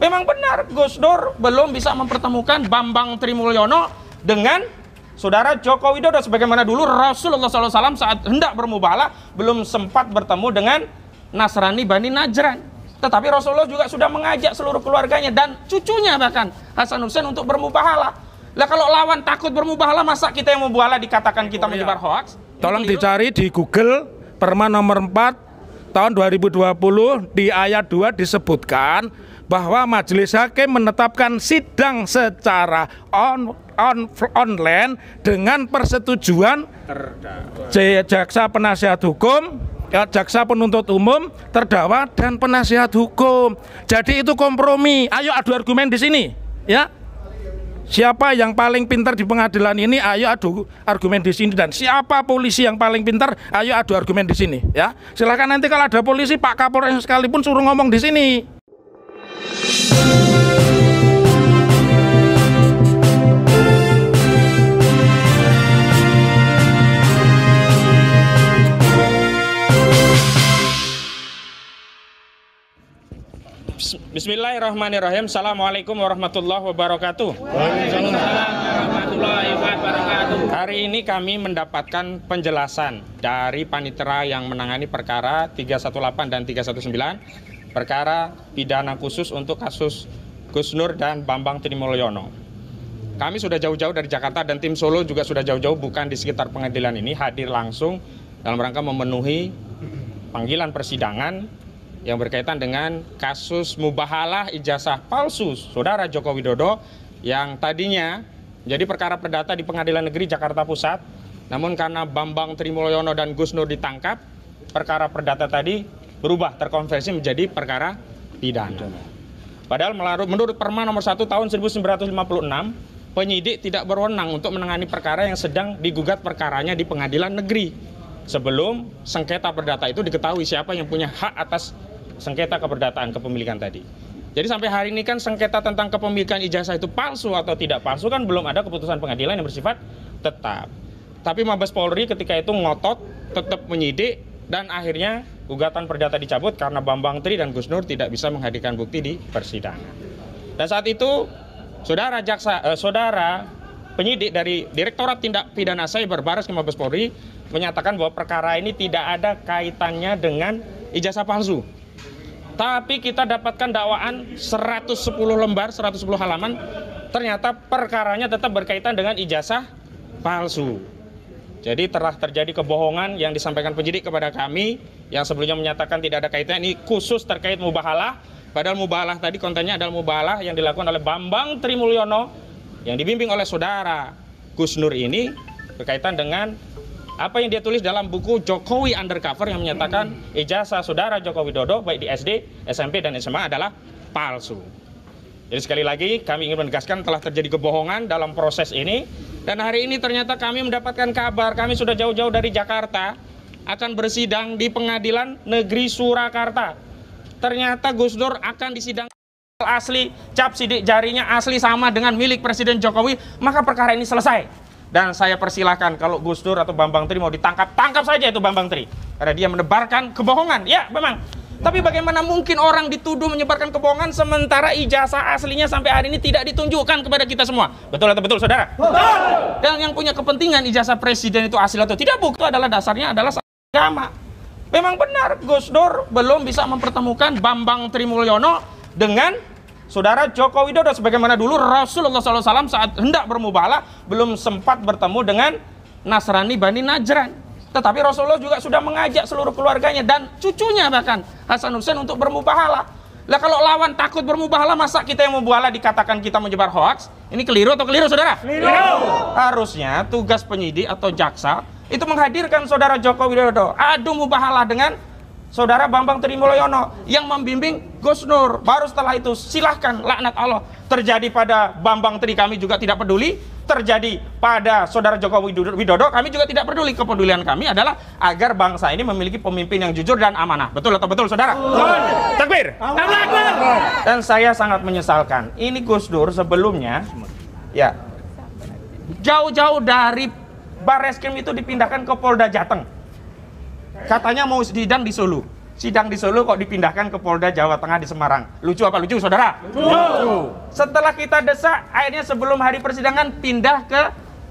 Memang benar Gus Dur belum bisa mempertemukan Bambang Trimulyono dengan Saudara Joko Widodo, sebagaimana dulu Rasulullah SAW saat hendak bermubahalah belum sempat bertemu dengan Nasrani Bani Najran. Tetapi Rasulullah juga sudah mengajak seluruh keluarganya dan cucunya bahkan Hasan Hussein untuk bermubahalah. Lah kalau lawan takut bermubahalah, masa kita yang mubahalah dikatakan kita menyebar hoaks? Tolong dicari di Google Perma nomor 4 tahun 2020 di ayat 2 disebutkan bahwa majelis hakim menetapkan sidang secara online dengan persetujuan jaksa penasihat hukum, jaksa penuntut umum, terdakwa dan penasihat hukum. Jadi itu kompromi. Ayo adu argumen di sini, ya. Siapa yang paling pintar di pengadilan ini? Ayo adu argumen di sini. Dan siapa polisi yang paling pintar? Ayo adu argumen di sini, ya. Silakan nanti kalau ada polisi, Pak Kapolres sekalipun suruh ngomong di sini. Bismillahirrahmanirrahim. Assalamualaikum warahmatullahi wabarakatuh. Waalaikumsalam warahmatullahi wabarakatuh. Hari ini kami mendapatkan penjelasan dari panitera yang menangani perkara 318 dan 319, perkara pidana khusus untuk kasus Gus Nur dan Bambang Trimulyono. Kami sudah jauh-jauh dari Jakarta dan tim Solo juga sudah jauh-jauh bukan di sekitar pengadilan ini, hadir langsung dalam rangka memenuhi panggilan persidangan yang berkaitan dengan kasus mubahalah ijazah palsu Saudara Joko Widodo yang tadinya menjadi perkara perdata di Pengadilan Negeri Jakarta Pusat. Namun karena Bambang Trimulyono dan Gus Nur ditangkap, perkara perdata tadi berubah terkonversi menjadi perkara pidana. Padahal menurut Perma nomor 1 tahun 1956, penyidik tidak berwenang untuk menangani perkara yang sedang digugat perkaranya di Pengadilan Negeri sebelum sengketa perdata itu diketahui siapa yang punya hak atas sengketa keperdataan kepemilikan tadi. Jadi sampai hari ini kan sengketa tentang kepemilikan ijazah itu palsu atau tidak palsu kan belum ada keputusan pengadilan yang bersifat tetap. Tapi Mabes Polri ketika itu ngotot tetap menyidik dan akhirnya gugatan perdata dicabut karena Bambang Tri dan Gus Nur tidak bisa menghadirkan bukti di persidangan. Dan saat itu saudara penyidik dari Direktorat Tindak Pidana Cyber Barreskrim Mabes Polri menyatakan bahwa perkara ini tidak ada kaitannya dengan ijazah palsu. Tapi kita dapatkan dakwaan 110 lembar, 110 halaman, ternyata perkaranya tetap berkaitan dengan ijazah palsu. Jadi telah terjadi kebohongan yang disampaikan penyidik kepada kami yang sebelumnya menyatakan tidak ada kaitannya, ini khusus terkait mubahalah. Padahal mubahalah tadi kontennya adalah mubahalah yang dilakukan oleh Bambang Trimulyono yang dibimbing oleh saudara Gus Nur ini berkaitan dengan apa yang dia tulis dalam buku Jokowi Undercover yang menyatakan ijazah saudara Joko Widodo baik di SD, SMP, dan SMA adalah palsu. Jadi sekali lagi kami ingin menegaskan telah terjadi kebohongan dalam proses ini. Dan hari ini ternyata kami mendapatkan kabar, kami sudah jauh-jauh dari Jakarta akan bersidang di Pengadilan Negeri Surakarta. Ternyata Gus Dur akan disidang asli, cap sidik jarinya asli sama dengan milik Presiden Jokowi, maka perkara ini selesai. Dan saya persilahkan kalau Gus Dur atau Bambang Tri mau ditangkap, tangkap saja itu Bambang Tri. Karena dia menebarkan kebohongan. Ya memang. Tapi bagaimana mungkin orang dituduh menyebarkan kebohongan sementara ijazah aslinya sampai hari ini tidak ditunjukkan kepada kita semua. Betul atau betul saudara? Betul. Dan yang punya kepentingan ijazah presiden itu asli atau tidak, bukti adalah dasarnya adalah agama. Memang benar Gus Dur belum bisa mempertemukan Bambang Trimulyono dengan Saudara Joko Widodo, sebagaimana dulu Rasulullah SAW saat hendak bermubahalah belum sempat bertemu dengan Nasrani Bani Najran. Tetapi Rasulullah juga sudah mengajak seluruh keluarganya dan cucunya bahkan Hasan Hussein untuk bermubahalah. Lah kalau lawan takut bermubahalah, masa kita yang mubahalah dikatakan kita menyebar hoaks? Ini keliru atau keliru saudara? Keliru. Harusnya tugas penyidik atau jaksa itu menghadirkan saudara Joko Widodo adu mubahalah dengan saudara Bambang Trimulyono yang membimbing Gus Nur. Baru setelah itu silahkan laknat Allah terjadi pada Bambang Tri, kami juga tidak peduli. Terjadi pada saudara Joko Widodo, kami juga tidak peduli. Kepedulian kami adalah agar bangsa ini memiliki pemimpin yang jujur dan amanah. Betul atau betul saudara? Takbir. Dan saya sangat menyesalkan, ini Gus Dur sebelumnya ya jauh-jauh dari Barreskrim itu dipindahkan ke Polda Jateng. Katanya mau sidang di Solo. sidang di Solo kok dipindahkan ke Polda Jawa Tengah di Semarang. Lucu apa lucu, saudara? Lucu. Setelah kita desak, akhirnya sebelum hari persidangan pindah ke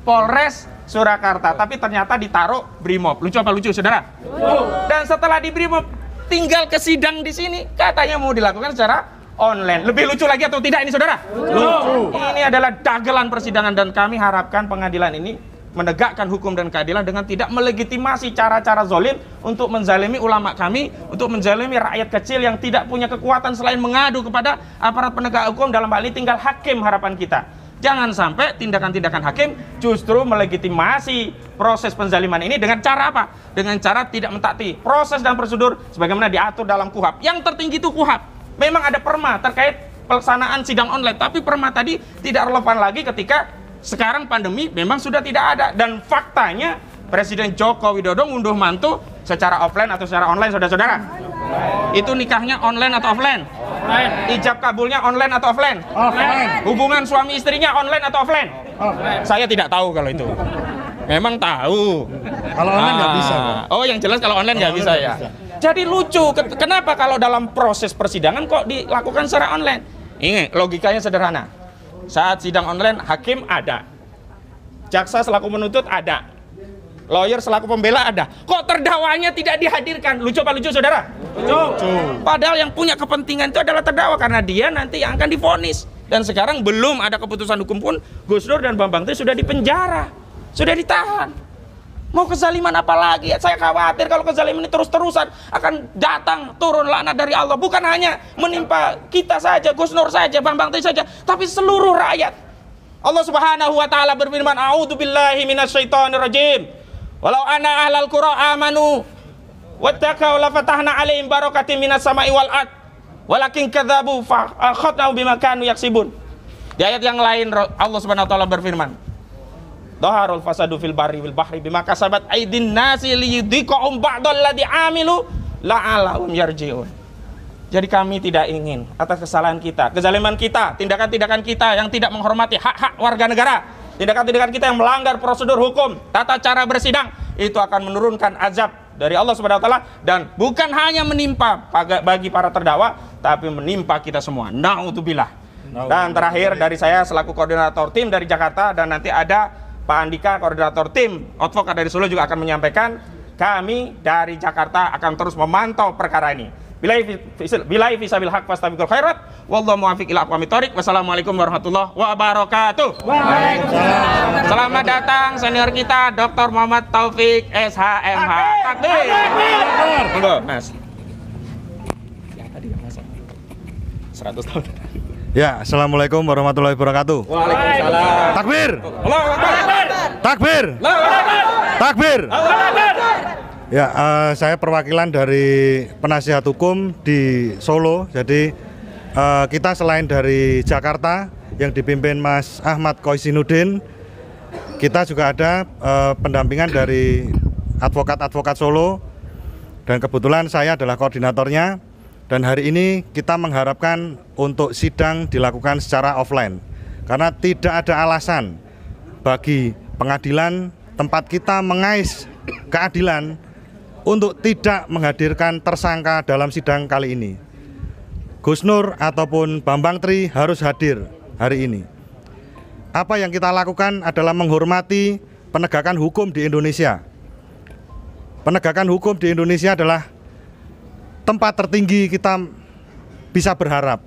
Polres Surakarta, tapi ternyata ditaruh Brimob. Lucu apa lucu, saudara? Lucu. Dan setelah di Brimob, tinggal ke sidang di sini, katanya mau dilakukan secara online. Lebih lucu lagi atau tidak ini, saudara? Lucu. Ini adalah dagelan persidangan dan kami harapkan pengadilan ini menegakkan hukum dan keadilan dengan tidak melegitimasi cara-cara zolim untuk menzalimi ulama kami, untuk menzalimi rakyat kecil yang tidak punya kekuatan selain mengadu kepada aparat penegak hukum. Dalam hal ini tinggal hakim. Harapan kita jangan sampai tindakan-tindakan hakim justru melegitimasi proses penzaliman ini dengan cara apa? Dengan cara tidak mentaati proses dan prosedur sebagaimana diatur dalam KUHAP. Yang tertinggi itu KUHAP. Memang ada perma terkait pelaksanaan sidang online, tapi perma tadi tidak relevan lagi ketika sekarang pandemi memang sudah tidak ada. Dan faktanya Presiden Joko Widodo ngunduh mantu secara offline atau secara online, saudara-saudara? Itu nikahnya online atau offline? Offline. Ijab kabulnya online atau offline? Offline. Hubungan suami istrinya online atau offline? Offline. Saya tidak tahu kalau itu. Memang tahu. Kalau online nggak bisa. Oh, yang jelas kalau online nggak bisa ya. Jadi lucu, kenapa kalau dalam proses persidangan kok dilakukan secara online? Ini logikanya sederhana. Saat sidang online, hakim ada, jaksa selaku penuntut ada, lawyer selaku pembela ada. Kok terdakwanya tidak dihadirkan? Lucu apa lucu, saudara? Lucu. Padahal yang punya kepentingan itu adalah terdakwa karena dia nanti yang akan divonis. Dan sekarang belum ada keputusan hukum pun, Gus Nur dan Bambang Tri sudah dipenjara, sudah ditahan. Mau kezaliman apa lagi? Saya khawatir kalau kezaliman ini terus-terusan akan datang turun laknat dari Allah. Bukan hanya menimpa kita saja, Gus Nur saja, Bambang Tri saja, tapi seluruh rakyat. Allah Subhanahu wa taala berfirman, "A'udzubillahi minasyaitonirrajim. Walau anna ahlal qura amanu wattaqau la fatahna 'alaihim barakatin minas sama'i wal ard. Walakin kadzabu fa akhadnahum bima kanu yaksibun." Di ayat yang lain Allah Subhanahu wa taala berfirman, "Dhaharul fasadu fil barri wal bahri bima kasabat aydin nasi liyudhiqahum ba'dal ladzi amilu la'allahum yarji'un." Jadi kami tidak ingin atas kesalahan kita, kezaliman kita, tindakan-tindakan kita yang tidak menghormati hak-hak warga negara, tindakan-tindakan kita yang melanggar prosedur hukum, tata cara bersidang, itu akan menurunkan azab dari Allah Subhanahu wa taala dan bukan hanya menimpa bagi para terdakwa, tapi menimpa kita semua. Na'udzubillah. Dan terakhir dari saya selaku koordinator tim dari Jakarta, dan nanti ada Pak Andika, koordinator tim advokat dari Solo juga akan menyampaikan, kami dari Jakarta akan terus memantau perkara ini. Billahi fisabil haq fastabiqul khairat wallahu muwaffiq ila aqwamit thoriq. Wassalamualaikum warahmatullahi wabarakatuh. Waalaikumsalam. Selamat datang senior kita Dr. Muhammad Taufik SHMH. Takbir. Monggo, Mas. Yang tadi yang masak 100 tahun. Ya, assalamualaikum warahmatullahi wabarakatuh. Waalaikumsalam. Takbir. Allahu Akbar. Takbir. Allahu Akbar. Takbir. Allahu Akbar. Ya, saya perwakilan dari penasihat hukum di Solo. Jadi kita selain dari Jakarta yang dipimpin Mas Ahmad Koisinuddin, kita juga ada pendampingan dari advokat-advokat Solo, dan kebetulan saya adalah koordinatornya. Dan hari ini kita mengharapkan untuk sidang dilakukan secara offline, karena tidak ada alasan bagi pengadilan tempat kita mengais keadilan untuk tidak menghadirkan tersangka dalam sidang kali ini. Gus Nur ataupun Bambang Tri harus hadir hari ini. Apa yang kita lakukan adalah menghormati penegakan hukum di Indonesia. Penegakan hukum di Indonesia adalah tempat tertinggi kita bisa berharap.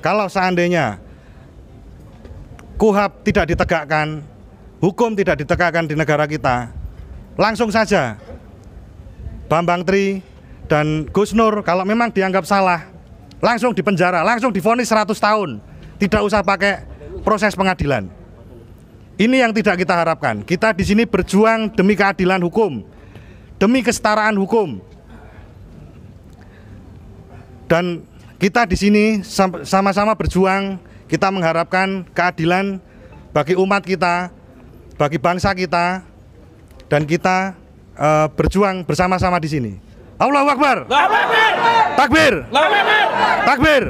Kalau seandainya KUHAP tidak ditegakkan, hukum tidak ditegakkan di negara kita, langsung saja Bambang Tri dan Gus Nur kalau memang dianggap salah, langsung dipenjara, langsung divonis 100 tahun. Tidak usah pakai proses pengadilan. Ini yang tidak kita harapkan. Kita di sini berjuang demi keadilan hukum, demi kesetaraan hukum. Dan kita di sini sama-sama berjuang, kita mengharapkan keadilan bagi umat kita, bagi bangsa kita, dan kita berjuang bersama-sama di sini. Allahu Akbar. Takbir. Takbir.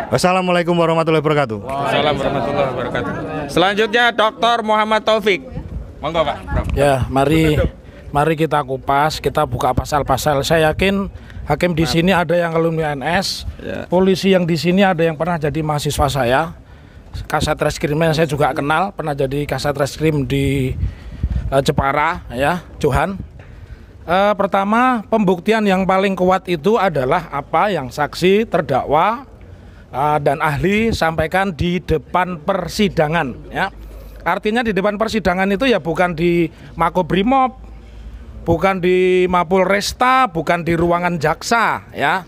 Wassalamualaikum warahmatullahi wabarakatuh. Waalaikumsalam warahmatullahi wabarakatuh. Selanjutnya Dr. Muhammad Taufik. Monggo, Pak. Ya, mari kita kupas, kita buka pasal-pasal. Saya yakin Hakim di sini ada yang alumni NS, polisi yang di sini ada yang pernah jadi mahasiswa saya. Kasat Reskrimnya saya juga kenal, pernah jadi Kasat Reskrim di Jepara, ya, Johan. Pertama, pembuktian yang paling kuat itu adalah apa yang saksi, terdakwa, dan ahli sampaikan di depan persidangan, ya. Artinya di depan persidangan itu ya bukan di Makobrimob, bukan di Mapolresta, bukan di ruangan jaksa, ya.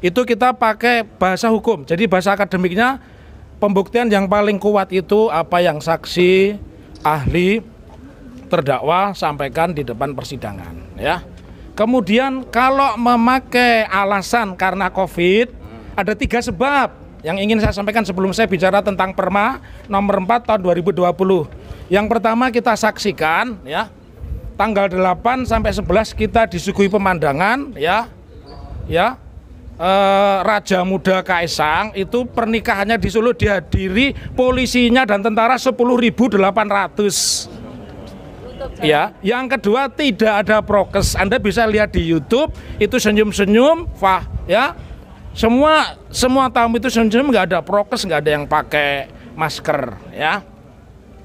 Itu kita pakai bahasa hukum. Jadi bahasa akademiknya pembuktian yang paling kuat itu apa yang saksi, ahli, terdakwa sampaikan di depan persidangan, ya. Kemudian kalau memakai alasan karena COVID, ada 3 sebab yang ingin saya sampaikan sebelum saya bicara tentang Perma nomor 4 tahun 2020. Yang pertama kita saksikan, ya, tanggal 8 sampai 11 kita disuguhi pemandangan, ya, Raja Muda Kaisang itu pernikahannya di Solo dihadiri polisinya dan tentara 10.800. Ya, yang kedua tidak ada prokes. Anda bisa lihat di YouTube itu senyum-senyum, ya. Semua tamu itu senyum, nggak ada prokes, nggak ada yang pakai masker, ya.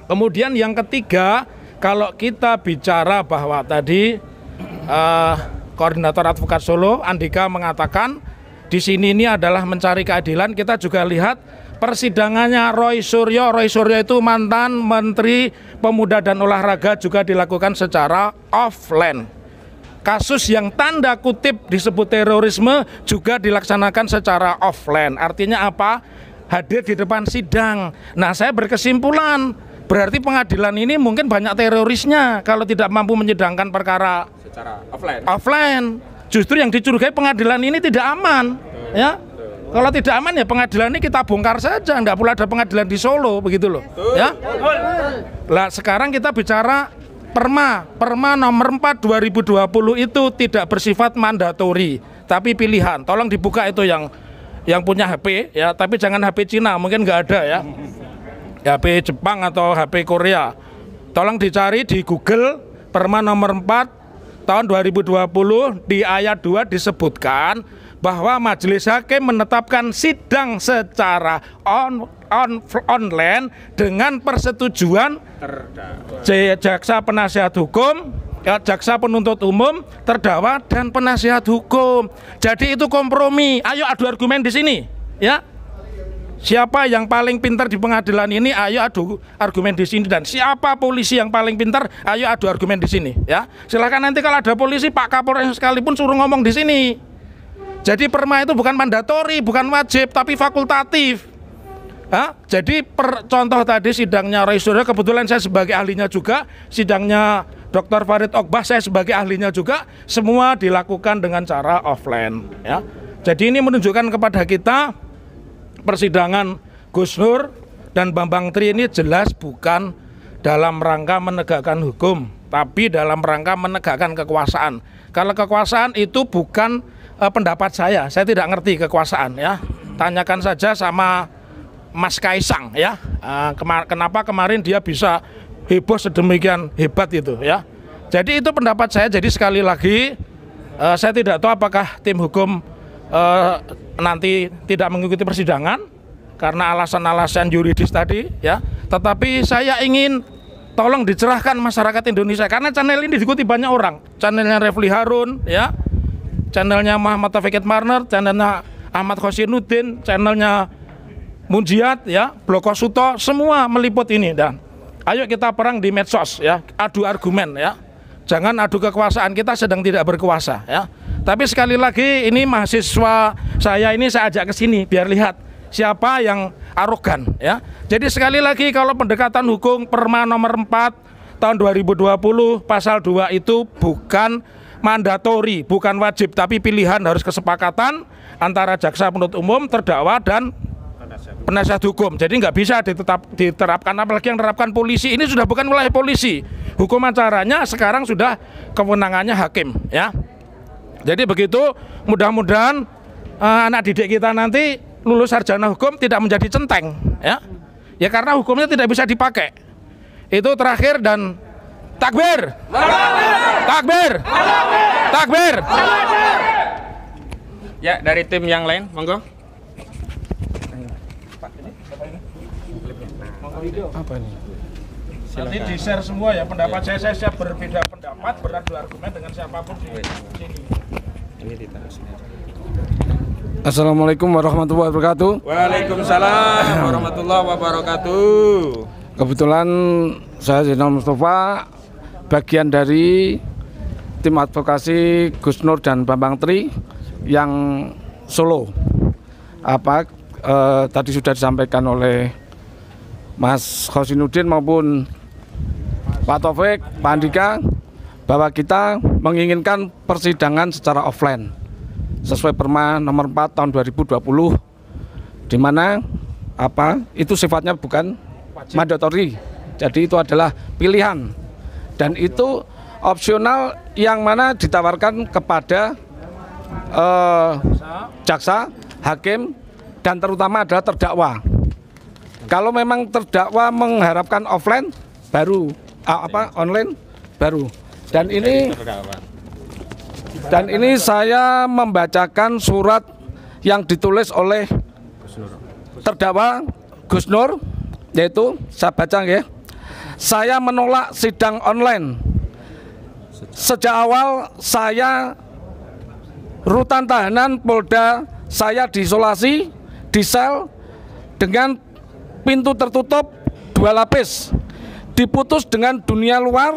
Kemudian yang ketiga, kalau kita bicara bahwa tadi koordinator advokat Solo Andika mengatakan di sini ini adalah mencari keadilan, kita juga lihat persidangannya Roy Suryo. Roy Suryo itu mantan Menteri Pemuda dan Olahraga, juga dilakukan secara offline. Kasus yang tanda kutip disebut terorisme juga dilaksanakan secara offline. Artinya apa? Hadir di depan sidang. Nah, saya berkesimpulan berarti pengadilan ini mungkin banyak terorisnya kalau tidak mampu menyidangkan perkara secara offline. Offline. Justru yang dicurigai pengadilan ini tidak aman, ya. Kalau tidak aman ya pengadilan ini kita bongkar saja, enggak pula ada pengadilan di Solo, begitu loh, ya. Lah sekarang kita bicara Perma nomor 4 2020 itu tidak bersifat mandatori, tapi pilihan. Tolong dibuka itu yang punya HP, ya, tapi jangan HP Cina, mungkin nggak ada, ya. HP Jepang atau HP Korea. Tolong dicari di Google Perma nomor 4 tahun 2020, di ayat 2 disebutkan bahwa majelis hakim menetapkan sidang secara online dengan persetujuan jaksa penasihat hukum, ya, jaksa penuntut umum, terdakwa dan penasihat hukum. Jadi itu kompromi. Ayo adu argumen di sini, ya. Siapa yang paling pintar di pengadilan ini, ayo adu argumen di sini. Dan siapa polisi yang paling pintar, ayo adu argumen di sini, ya. Silakan nanti kalau ada polisi, Pak Kapolres sekalipun suruh ngomong di sini. Jadi Perma itu bukan mandatori, bukan wajib, tapi fakultatif. Jadi contoh tadi sidangnya Roy Suryo, kebetulan saya sebagai ahlinya juga, sidangnya Dr. Farid Ogbah saya sebagai ahlinya juga, semua dilakukan dengan cara offline, ya. Jadi ini menunjukkan kepada kita persidangan Gus Nur dan Bambang Tri ini jelas bukan dalam rangka menegakkan hukum, tapi dalam rangka menegakkan kekuasaan. Kalau kekuasaan itu bukan pendapat saya tidak ngerti kekuasaan, ya. Tanyakan saja sama Mas Kaisang, ya. Kenapa kemarin dia bisa heboh sedemikian hebat itu, ya. Jadi itu pendapat saya. Jadi sekali lagi saya tidak tahu apakah tim hukum nanti tidak mengikuti persidangan karena alasan-alasan yuridis tadi, ya. Tetapi saya ingin tolong dicerahkan masyarakat Indonesia karena channel ini diikuti banyak orang. Channelnya Refli Harun, ya. Channelnya Muhammad Taufik Marner, channelnya Ahmad Khosinuddin, channelnya Munjiat, ya, Bloko Suto, semua meliput ini. Dan ayo kita perang di medsos, ya, adu argumen, ya. Jangan adu kekuasaan, kita sedang tidak berkuasa, ya. Tapi sekali lagi ini mahasiswa saya ini saya ajak ke sini biar lihat siapa yang arogan, ya. Jadi sekali lagi kalau pendekatan hukum Perma nomor 4 tahun 2020 pasal 2 itu bukan mandatori, bukan wajib, tapi pilihan, harus kesepakatan antara jaksa penuntut umum, terdakwa dan penasihat hukum. Jadi nggak bisa diterapkan, apalagi yang diterapkan polisi. Ini sudah bukan wilayah polisi. Hukum acaranya sekarang sudah kewenangannya hakim, ya. Jadi begitu, mudah-mudahan anak didik kita nanti lulus sarjana hukum tidak menjadi centeng, ya. Ya karena hukumnya tidak bisa dipakai. Itu terakhir dan takbir. Takbir. Takbir. Ya, dari tim yang lain, monggo. Apa ini? Silakan. Nanti di-share semua ya pendapat saya siap berbeda pendapat, beradu argumen dengan siapapun di sini. Ini ditaruh sini. Assalamualaikum warahmatullahi wabarakatuh. Waalaikumsalam warahmatullahi wabarakatuh. Kebetulan saya Zainal Mustafa, bagian dari tim advokasi Gus Nur dan Bambang Tri yang Solo. Tadi sudah disampaikan oleh Mas Khosinuddin maupun Pak Taufik, Pak Andika, bahwa kita menginginkan persidangan secara offline sesuai Perma nomor 4 tahun 2020, di mana itu sifatnya bukan mandatori, jadi itu adalah pilihan dan itu opsional yang mana ditawarkan kepada jaksa, hakim, dan terutama adalah terdakwa. Kalau memang terdakwa mengharapkan offline baru online baru. Dan ini saya membacakan surat yang ditulis oleh terdakwa Gus Nur, yaitu saya baca ya. Saya menolak sidang online. Sejak awal saya rutan tahanan Polda, saya diisolasi di sel dengan pintu tertutup 2 lapis, diputus dengan dunia luar,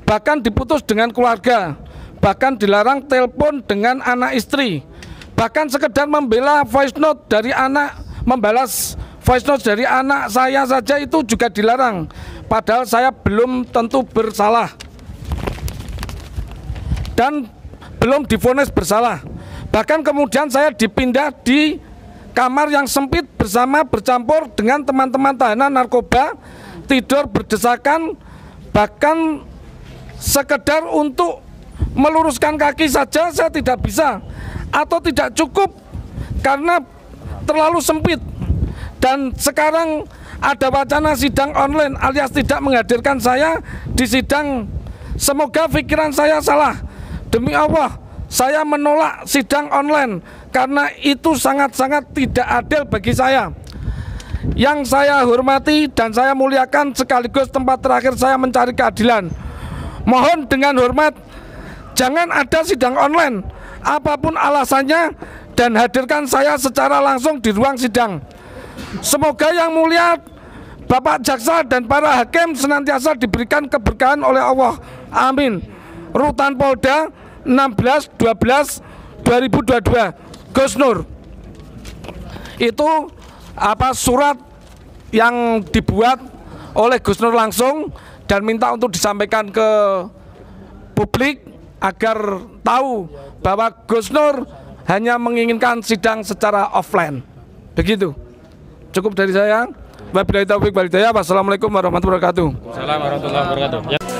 bahkan diputus dengan keluarga, bahkan dilarang telepon dengan anak istri, bahkan sekedar membela voice note dari anak, membalas voice note dari anak saya saja itu juga dilarang, padahal saya belum tentu bersalah dan belum divonis bersalah. Bahkan kemudian saya dipindah di kamar yang sempit bercampur dengan teman-teman tahanan narkoba, tidur berdesakan, bahkan sekedar untuk meluruskan kaki saja saya tidak bisa atau tidak cukup karena terlalu sempit. Dan sekarang ada wacana sidang online alias tidak menghadirkan saya di sidang. Semoga pikiran saya salah. Demi Allah, saya menolak sidang online karena itu sangat-sangat tidak adil bagi saya. Yang saya hormati dan saya muliakan sekaligus tempat terakhir saya mencari keadilan. Mohon dengan hormat, jangan ada sidang online, apapun alasannya, dan hadirkan saya secara langsung di ruang sidang. Semoga yang mulia Bapak Jaksa dan para hakim senantiasa diberikan keberkahan oleh Allah. Amin. Rutan Polda 16/12/2022, Gus Nur. Itu surat yang dibuat oleh Gus Nur langsung dan minta untuk disampaikan ke publik agar tahu bahwa Gus Nur hanya menginginkan sidang secara offline. Begitu. Cukup dari saya. Wabillahi taufiq wal hidayah. Wassalamualaikum warahmatullahi wabarakatuh. Assalamualaikum warahmatullahi wabarakatuh.